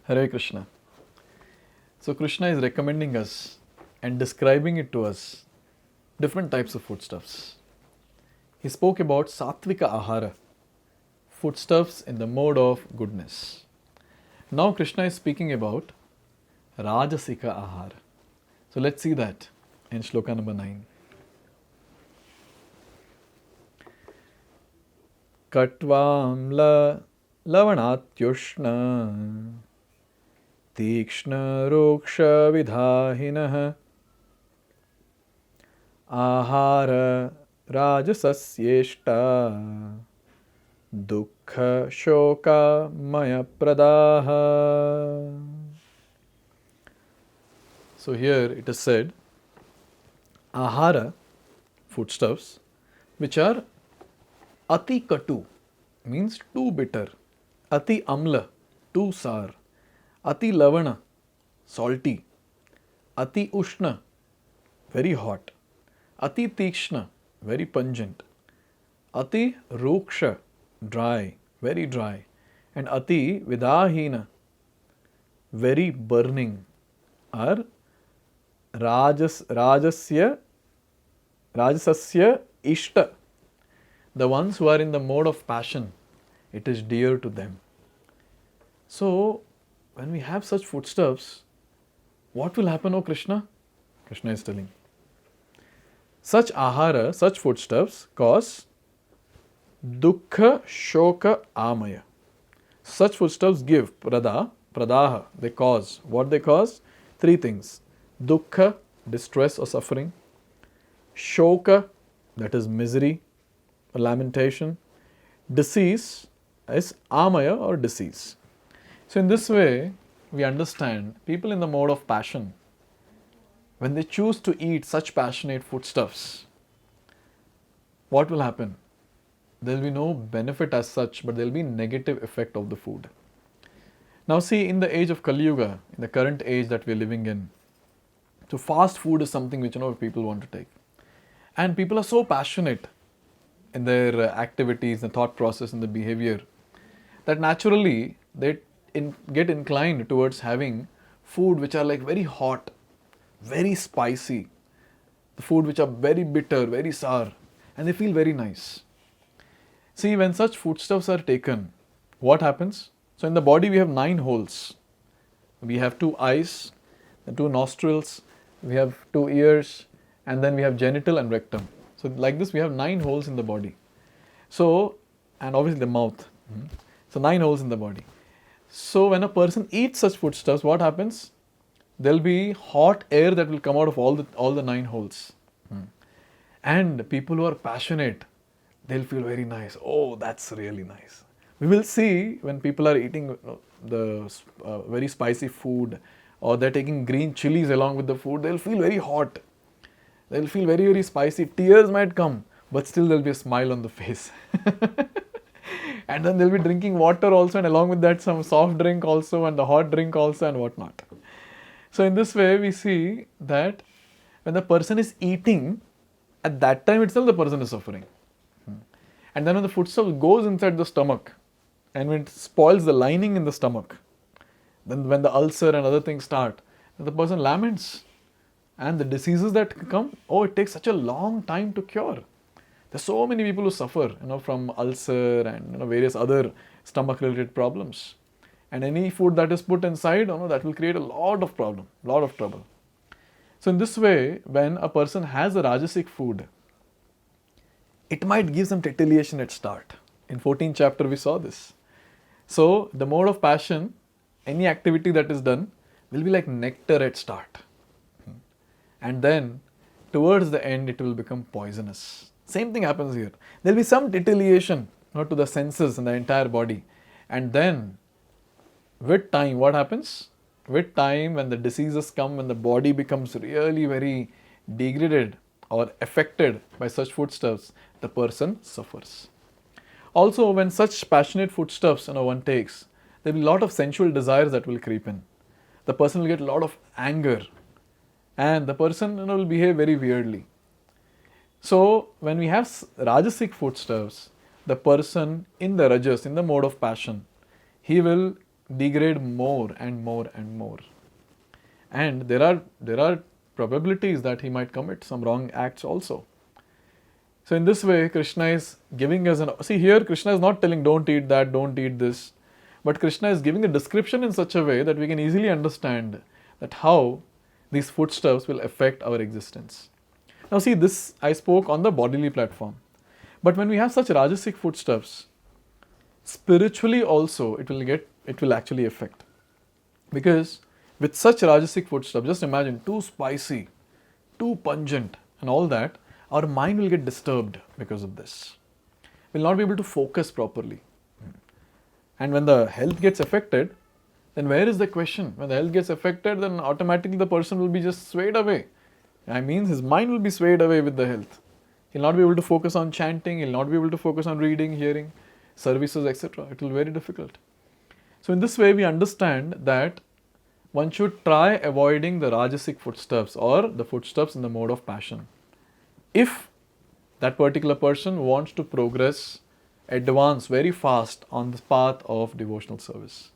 Hare Krishna. So Krishna is recommending us and describing it to us different types of foodstuffs. He spoke about Sattvika Ahara, foodstuffs in the mode of goodness. Now Krishna is speaking about Rajasika Ahara. So let's see that in Shloka number 9. Katvam lavanatyushna Tikshna roksha vidhahinah Ahara rajasasyeshta Dukkha shoka maya pradaha. So here it is said, ahara, foodstuffs, which are ati katu, means too bitter, ati amla, too sour, ati lavana, salty, ati ushna, very hot, ati tikshna, very pungent, ati ruksha, dry, very dry, and ati vidahina, very burning, are rajasasya ishta, the ones who are in the mode of passion, it is dear to them. So, when we have such foodstuffs, what will happen, O Krishna? Krishna is telling. Such ahara, such foodstuffs cause dukkha, shoka, amaya. Such foodstuffs give pradaha, they cause. What they cause? Three things. Dukkha, distress or suffering. Shoka, that is misery or lamentation. Disease is amaya or disease. So in this way, we understand people in the mode of passion, when they choose to eat such passionate foodstuffs, what will happen? There will be no benefit as such, but there will be negative effect of the food. Now see, in the age of Kali Yuga, in the current age that we are living in, so fast food is something which people want to take. And people are so passionate in their activities, the thought process and the behavior, that naturally they get inclined towards having food which are like very hot, very spicy, the food which are very bitter, very sour, and they feel very nice. See, when such foodstuffs are taken, what happens? So in the body we have 9 holes. We have 2 eyes, 2 nostrils, we have 2 ears, and then we have genital and rectum. So like this we have 9 holes in the body. So, and obviously the mouth. So 9 holes in the body. So when a person eats such foodstuffs, what happens? There will be hot air that will come out of all the 9 holes. And people who are passionate, they'll feel very nice. Oh, that's really nice. We will see when people are eating the very spicy food, or they're taking green chilies along with the food, they'll feel very hot. They'll feel very, very spicy. Tears might come, but still there'll be a smile on the face. And then they'll be drinking water also, and along with that some soft drink also, and the hot drink also, and whatnot. So in this way we see that when the person is eating, at that time itself the person is suffering. And then when the foodstuff goes inside the stomach, and when it spoils the lining in the stomach, then when the ulcer and other things start, the person laments. And the diseases that come, it takes such a long time to cure. There's so many people who suffer, from ulcer and various other stomach-related problems. And any food that is put inside, that will create a lot of problem, lot of trouble. So in this way, when a person has a Rajasic food, it might give some titillation at start. In 14th chapter we saw this. So the mode of passion, any activity that is done, will be like nectar at start. And then towards the end it will become poisonous. Same thing happens here. There will be some titillation to the senses in the entire body. And then with time, what happens? With time, when the diseases come, when the body becomes really very degraded or affected by such foodstuffs, the person suffers. Also, when such passionate foodstuffs one takes, there will be a lot of sensual desires that will creep in. The person will get a lot of anger, and the person will behave very weirdly. So when we have Rajasic foodstuffs, the person in the Rajas, in the mode of passion, he will degrade more and more and more. And there are probabilities that he might commit some wrong acts also. So in this way, Krishna is giving us see here Krishna is not telling don't eat that, don't eat this, but Krishna is giving a description in such a way that we can easily understand that how these foodstuffs will affect our existence. Now see, this I spoke on the bodily platform. But when we have such rajasic foodstuffs, spiritually also it will actually affect. Because with such rajasic foodstuffs, just imagine, too spicy, too pungent and all that, our mind will get disturbed because of this. We'll not be able to focus properly. And when the health gets affected, then where is the question? When the health gets affected, then automatically the person will be just swayed away. I mean, his mind will be swayed away with the health. He'll not be able to focus on chanting, he'll not be able to focus on reading, hearing, services, etc. It will be very difficult. So in this way, we understand that one should try avoiding the rajasic foodstuffs or the foodstuffs in the mode of passion, if that particular person wants to progress, advance very fast on the path of devotional service.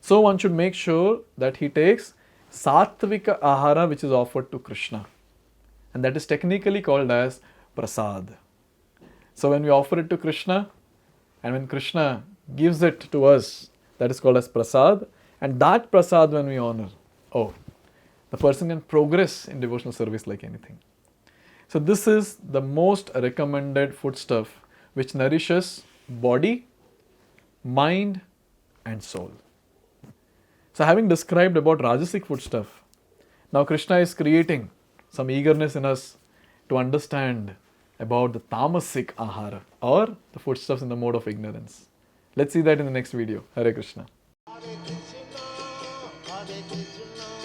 So one should make sure that he takes sattvika ahara, which is offered to Krishna, and that is technically called as prasad. So when we offer it to Krishna, and when Krishna gives it to us, that is called as prasad, and that prasad when we honor, the person can progress in devotional service like anything. So this is the most recommended foodstuff which nourishes body, mind and soul. So having described about rajasic foodstuff, now Krishna is creating some eagerness in us to understand about the tamasic ahara or the foodstuffs in the mode of ignorance. Let's see that in the next video. Hare Krishna. Hare Krishna, Hare Krishna.